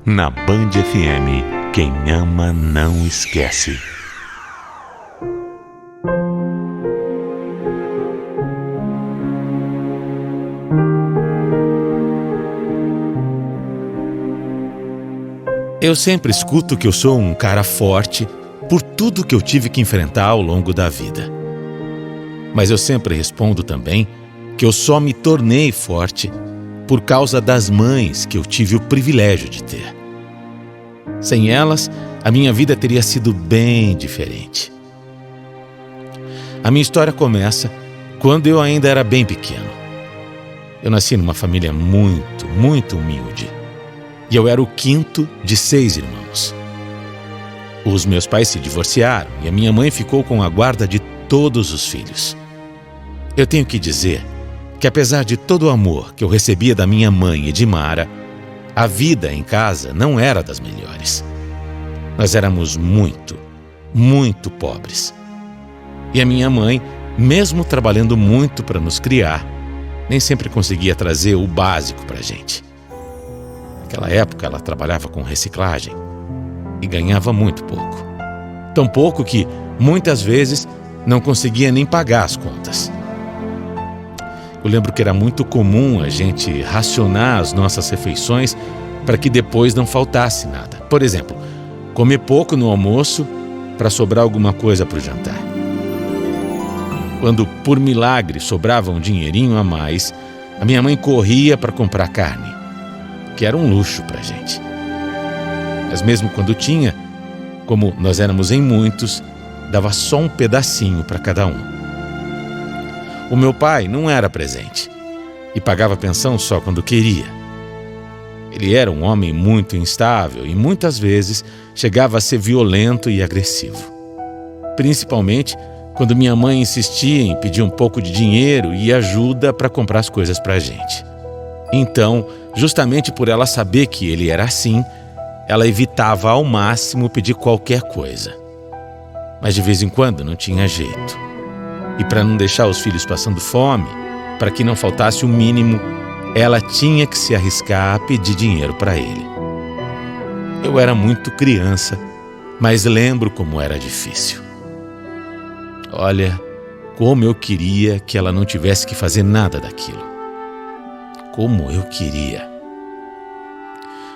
Na Band FM, quem ama não esquece. Eu sempre escuto que eu sou um cara forte por tudo que eu tive que enfrentar ao longo da vida. Mas eu sempre respondo também que eu só me tornei forte por causa das mães que eu tive o privilégio de ter. Sem elas, a minha vida teria sido bem diferente. A minha história começa quando eu ainda era bem pequeno. Eu nasci numa família muito humilde. E eu era o quinto de 6 irmãos. Os meus pais se divorciaram e a minha mãe ficou com a guarda de todos os filhos. Eu tenho que dizer que apesar de todo o amor que eu recebia da minha mãe e de Mara, a vida em casa não era das melhores. Nós éramos muito pobres. E a minha mãe, mesmo trabalhando muito para nos criar, nem sempre conseguia trazer o básico para a gente. Naquela época ela trabalhava com reciclagem e ganhava muito pouco. Tão pouco que, muitas vezes, não conseguia nem pagar as contas. Eu lembro que era muito comum a gente racionar as nossas refeições para que depois não faltasse nada. Por exemplo, comer pouco no almoço para sobrar alguma coisa para o jantar. Quando, por milagre, sobrava um dinheirinho a mais, a minha mãe corria para comprar carne, que era um luxo para a gente. Mas mesmo quando tinha, como nós éramos em muitos, dava só um pedacinho para cada um. O meu pai não era presente e pagava pensão só quando queria. Ele era um homem muito instável e muitas vezes chegava a ser violento e agressivo. Principalmente quando minha mãe insistia em pedir um pouco de dinheiro e ajuda para comprar as coisas para a gente. Então, justamente por ela saber que ele era assim, ela evitava ao máximo pedir qualquer coisa. Mas de vez em quando não tinha jeito. E para não deixar os filhos passando fome, para que não faltasse o mínimo, ela tinha que se arriscar a pedir dinheiro para ele. Eu era muito criança, mas lembro como era difícil. Olha, como eu queria que ela não tivesse que fazer nada daquilo. Como eu queria.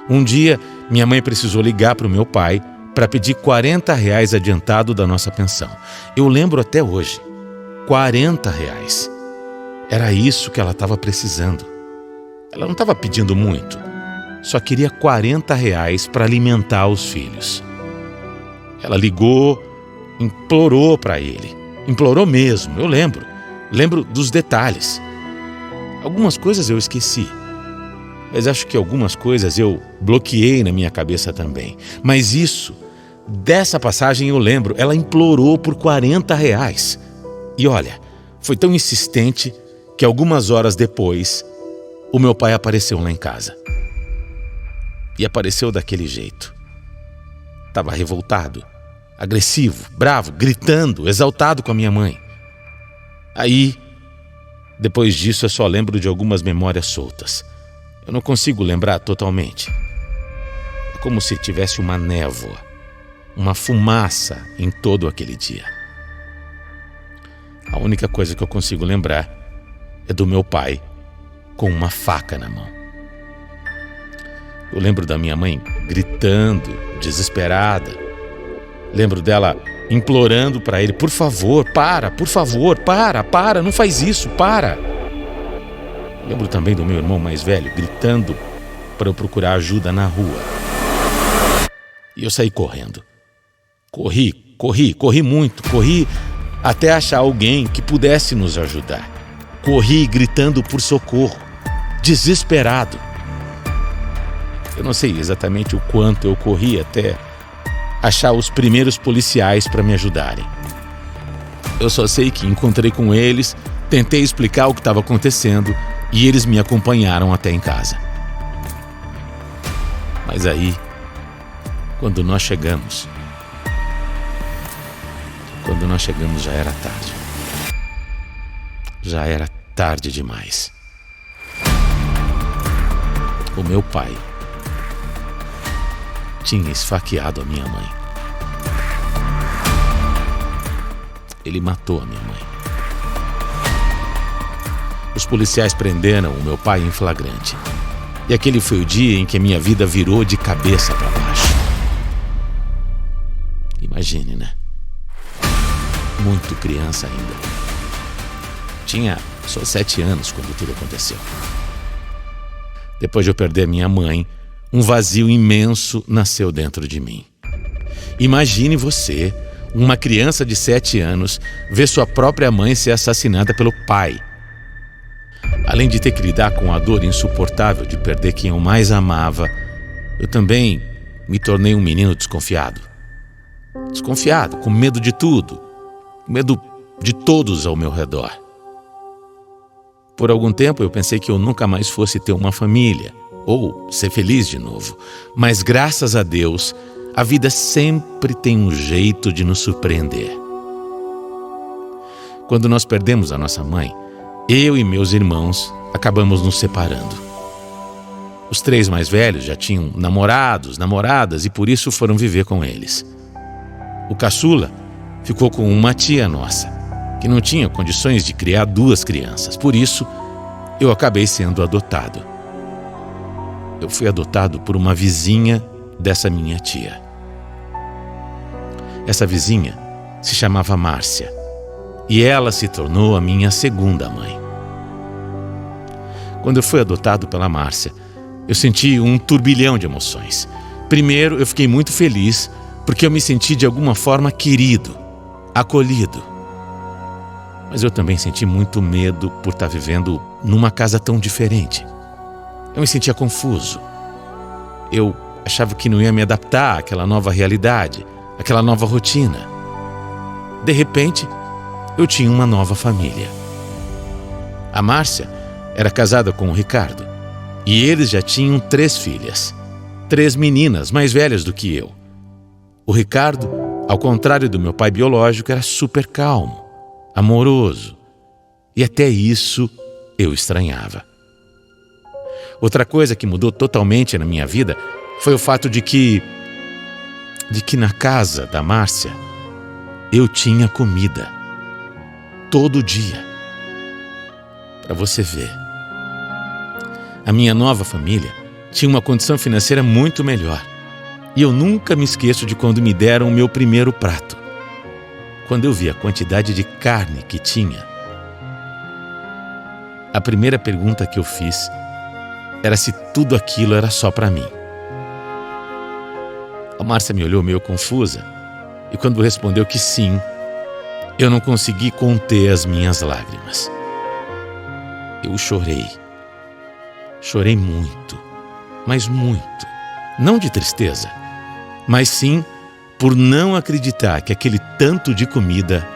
Um dia, minha mãe precisou ligar para o meu pai para pedir R$40 adiantado da nossa pensão. Eu lembro até hoje. R$40. Era isso que ela estava precisando. Ela não estava pedindo muito. Só queria R$40 para alimentar os filhos. Ela ligou, implorou para ele. Implorou mesmo, eu lembro. Lembro dos detalhes. Algumas coisas eu esqueci. Mas acho que algumas coisas eu bloqueei na minha cabeça também. Mas isso, dessa passagem eu lembro, ela implorou por R$40. E olha, foi tão insistente que algumas horas depois, o meu pai apareceu lá em casa. E apareceu daquele jeito. Estava revoltado, agressivo, bravo, gritando, exaltado com a minha mãe. Aí, depois disso, eu só lembro de algumas memórias soltas. Eu não consigo lembrar totalmente. É como se tivesse uma névoa, uma fumaça em todo aquele dia. A única coisa que eu consigo lembrar é do meu pai com uma faca na mão. Eu lembro da minha mãe gritando, desesperada. Lembro dela implorando para ele, por favor, para, não faz isso, para. Lembro também do meu irmão mais velho gritando para eu procurar ajuda na rua. E eu saí correndo. Corri muito, corri até achar alguém que pudesse nos ajudar. Corri gritando por socorro, desesperado. Eu não sei exatamente o quanto eu corri até achar os primeiros policiais para me ajudarem. Eu só sei que encontrei com eles, tentei explicar o que estava acontecendo e eles me acompanharam até em casa. Mas aí, quando nós chegamos já era tarde. Já era tarde demais. O meu pai tinha esfaqueado a minha mãe. Ele matou a minha mãe. Os policiais prenderam o meu pai em flagrante. E aquele foi o dia em que a minha vida virou de cabeça para baixo. Imagine, né? Muito criança ainda. Tinha só 7 anos quando tudo aconteceu. Depois de eu perder minha mãe, um vazio imenso nasceu dentro de mim. Imagine você, uma criança de 7 anos, ver sua própria mãe ser assassinada pelo pai. Além de ter que lidar com a dor insuportável de perder quem eu mais amava, eu também me tornei um menino desconfiado. Desconfiado, com medo de tudo, com medo de todos ao meu redor. Por algum tempo eu pensei que eu nunca mais fosse ter uma família, ou ser feliz de novo. Mas graças a Deus, a vida sempre tem um jeito de nos surpreender. Quando nós perdemos a nossa mãe, eu e meus irmãos acabamos nos separando. Os 3 mais velhos já tinham namorados, namoradas e por isso foram viver com eles. O caçula ficou com uma tia nossa, que não tinha condições de criar 2 crianças. Por isso, eu acabei sendo adotado. Eu fui adotado por uma vizinha dessa minha tia. Essa vizinha se chamava Márcia. E ela se tornou a minha segunda mãe. Quando eu fui adotado pela Márcia, eu senti um turbilhão de emoções. Primeiro, eu fiquei muito feliz porque eu me senti de alguma forma querido, acolhido. Mas eu também senti muito medo por estar vivendo numa casa tão diferente. Eu me sentia confuso. Eu achava que não ia me adaptar àquela nova realidade, àquela nova rotina. De repente, eu tinha uma nova família. A Márcia era casada com o Ricardo e eles já tinham 3 filhas, 3 meninas mais velhas do que eu. O Ricardo, ao contrário do meu pai biológico, era super calmo, amoroso, e até isso eu estranhava. Outra coisa que mudou totalmente na minha vida foi o fato de que na casa da Márcia eu tinha comida todo dia. Para você ver, a minha nova família tinha uma condição financeira muito melhor. E eu nunca me esqueço de quando me deram o meu primeiro prato. Quando eu vi a quantidade de carne que tinha, a primeira pergunta que eu fiz era se tudo aquilo era só para mim. A Márcia me olhou meio confusa e quando respondeu que sim, eu não consegui conter as minhas lágrimas. Eu chorei. Chorei muito, mas muito. Não de tristeza, mas sim por não acreditar que aquele tanto de comida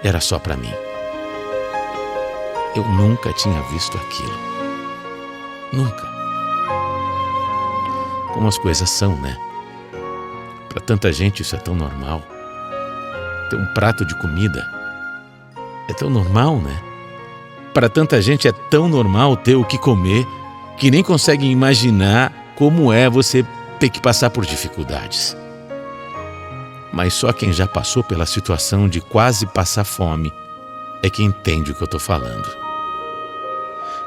era só para mim. Eu nunca tinha visto aquilo. Nunca. Como as coisas são, né? Para tanta gente isso é tão normal. Ter um prato de comida é tão normal, né? Para tanta gente é tão normal ter o que comer que nem conseguem imaginar como é você ter que passar por dificuldades. Mas só quem já passou pela situação de quase passar fome é quem entende o que eu estou falando.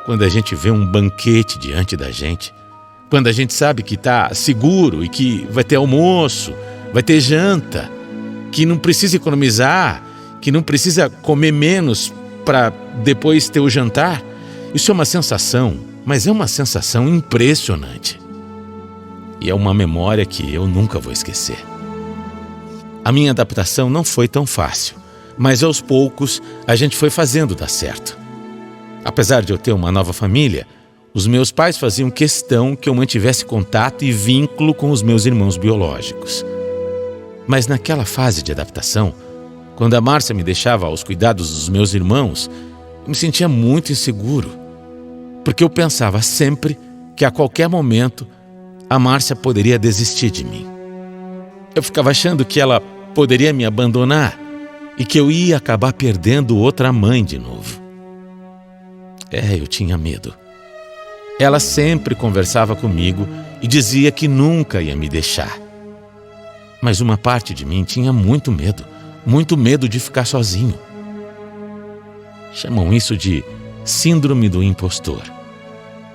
Quando a gente vê um banquete diante da gente, quando a gente sabe que está seguro e que vai ter almoço, vai ter janta, que não precisa economizar, que não precisa comer menos para depois ter o jantar, isso é uma sensação, mas é uma sensação impressionante. E é uma memória que eu nunca vou esquecer. A minha adaptação não foi tão fácil, mas aos poucos a gente foi fazendo dar certo. Apesar de eu ter uma nova família, os meus pais faziam questão que eu mantivesse contato e vínculo com os meus irmãos biológicos. Mas naquela fase de adaptação, quando a Márcia me deixava aos cuidados dos meus irmãos, eu me sentia muito inseguro, porque eu pensava sempre que a qualquer momento a Márcia poderia desistir de mim. Eu ficava achando que ela poderia me abandonar e que eu ia acabar perdendo outra mãe de novo. Eu tinha medo. Ela sempre conversava comigo e dizia que nunca ia me deixar. Mas uma parte de mim tinha muito medo de ficar sozinho. Chamam isso de síndrome do impostor.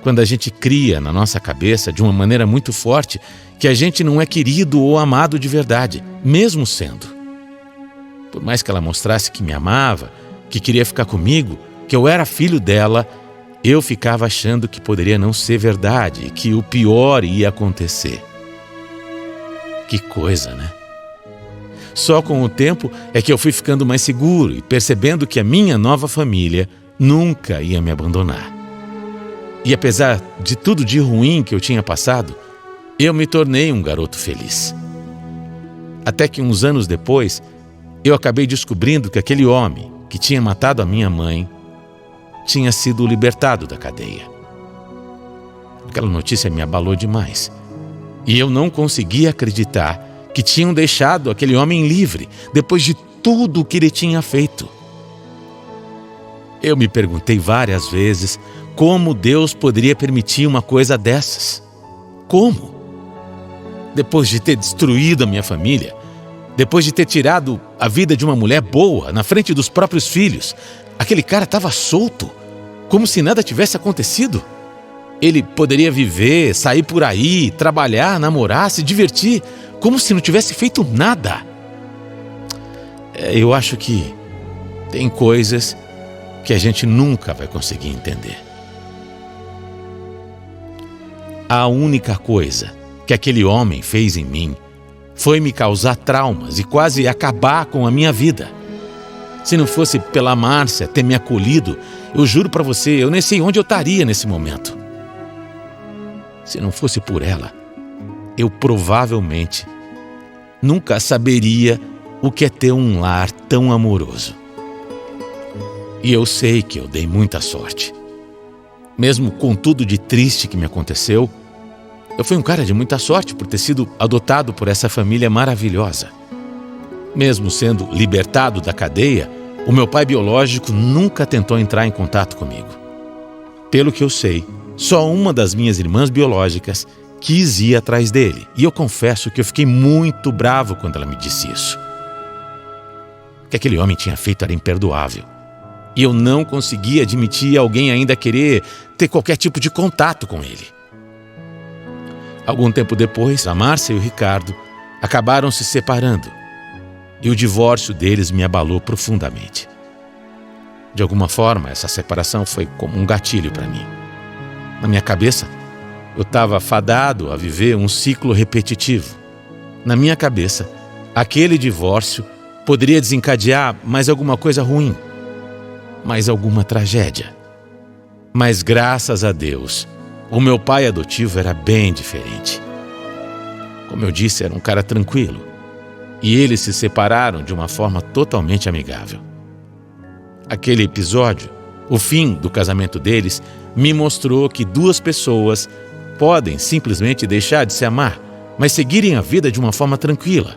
Quando a gente cria na nossa cabeça de uma maneira muito forte que a gente não é querido ou amado de verdade, mesmo sendo. Por mais que ela mostrasse que me amava, que queria ficar comigo, que eu era filho dela, eu ficava achando que poderia não ser verdade, que o pior ia acontecer. Que coisa, né? Só com o tempo é que eu fui ficando mais seguro e percebendo que a minha nova família nunca ia me abandonar. E apesar de tudo de ruim que eu tinha passado, eu me tornei um garoto feliz. Até que uns anos depois, eu acabei descobrindo que aquele homem que tinha matado a minha mãe tinha sido libertado da cadeia. Aquela notícia me abalou demais. E eu não conseguia acreditar que tinham deixado aquele homem livre depois de tudo o que ele tinha feito. Eu me perguntei várias vezes como Deus poderia permitir uma coisa dessas. Como? Depois de ter destruído a minha família, depois de ter tirado a vida de uma mulher boa na frente dos próprios filhos, aquele cara estava solto, como se nada tivesse acontecido. Ele poderia viver, sair por aí, trabalhar, namorar, se divertir, como se não tivesse feito nada. Eu acho que tem coisas que a gente nunca vai conseguir entender. A única coisa que aquele homem fez em mim foi me causar traumas e quase acabar com a minha vida. Se não fosse pela Márcia ter me acolhido, eu juro para você, eu nem sei onde eu estaria nesse momento. Se não fosse por ela, eu provavelmente nunca saberia o que é ter um lar tão amoroso. E eu sei que eu dei muita sorte. Mesmo com tudo de triste que me aconteceu, eu fui um cara de muita sorte por ter sido adotado por essa família maravilhosa. Mesmo sendo libertado da cadeia, o meu pai biológico nunca tentou entrar em contato comigo. Pelo que eu sei, só uma das minhas irmãs biológicas quis ir atrás dele. E eu confesso que eu fiquei muito bravo quando ela me disse isso. O que aquele homem tinha feito era imperdoável. E eu não conseguia admitir alguém ainda querer ter qualquer tipo de contato com ele. Algum tempo depois, a Márcia e o Ricardo acabaram se separando. E o divórcio deles me abalou profundamente. De alguma forma, essa separação foi como um gatilho para mim. Na minha cabeça, eu estava fadado a viver um ciclo repetitivo. Na minha cabeça, aquele divórcio poderia desencadear mais alguma coisa ruim, mais alguma tragédia. Mas graças a Deus, o meu pai adotivo era bem diferente. Como eu disse, era um cara tranquilo. E eles se separaram de uma forma totalmente amigável. Aquele episódio, o fim do casamento deles, me mostrou que duas pessoas podem simplesmente deixar de se amar, mas seguirem a vida de uma forma tranquila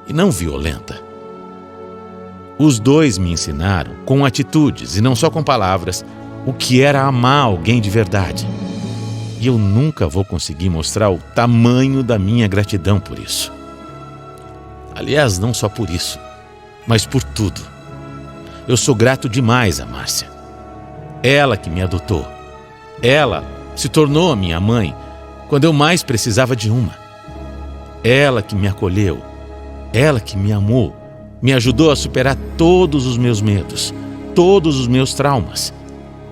e não violenta. Os dois me ensinaram, com atitudes e não só com palavras, o que era amar alguém de verdade. E eu nunca vou conseguir mostrar o tamanho da minha gratidão por isso. Aliás, não só por isso, mas por tudo. Eu sou grato demais a Márcia. Ela que me adotou. Ela se tornou a minha mãe quando eu mais precisava de uma. Ela que me acolheu. Ela que me amou. Me ajudou a superar todos os meus medos, todos os meus traumas,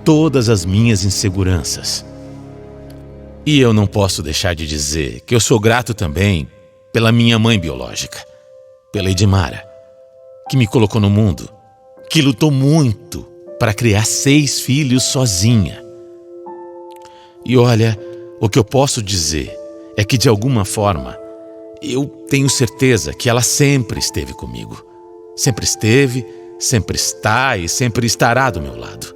todas as minhas inseguranças. E eu não posso deixar de dizer que eu sou grato também pela minha mãe biológica, pela Edmara, que me colocou no mundo, que lutou muito para criar 6 filhos sozinha. E olha, o que eu posso dizer é que de alguma forma eu tenho certeza que ela sempre esteve comigo. Sempre esteve, sempre está e sempre estará do meu lado.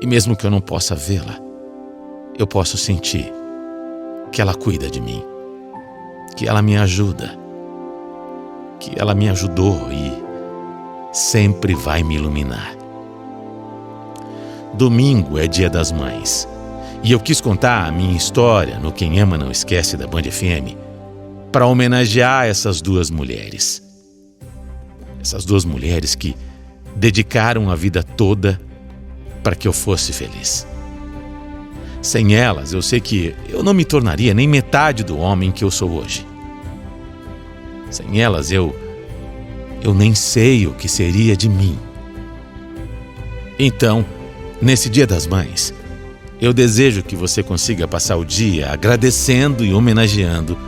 E mesmo que eu não possa vê-la, eu posso sentir que ela cuida de mim, que ela me ajuda, que ela me ajudou e sempre vai me iluminar. Domingo é Dia das Mães E eu quis contar a minha história no Quem Ama Não Esquece da Band FM para homenagear essas duas mulheres. Essas duas mulheres que dedicaram a vida toda para que eu fosse feliz. Sem elas, eu sei que eu não me tornaria nem metade do homem que eu sou hoje. Sem elas, eu nem sei o que seria de mim. Então, nesse Dia das Mães, eu desejo que você consiga passar o dia agradecendo e homenageando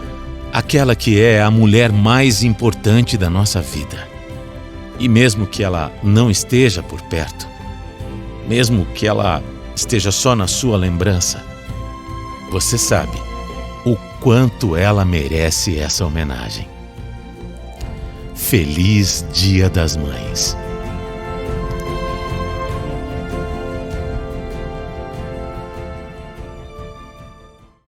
aquela que é a mulher mais importante da nossa vida. E mesmo que ela não esteja por perto, mesmo que ela esteja só na sua lembrança, você sabe o quanto ela merece essa homenagem. Feliz Dia das Mães!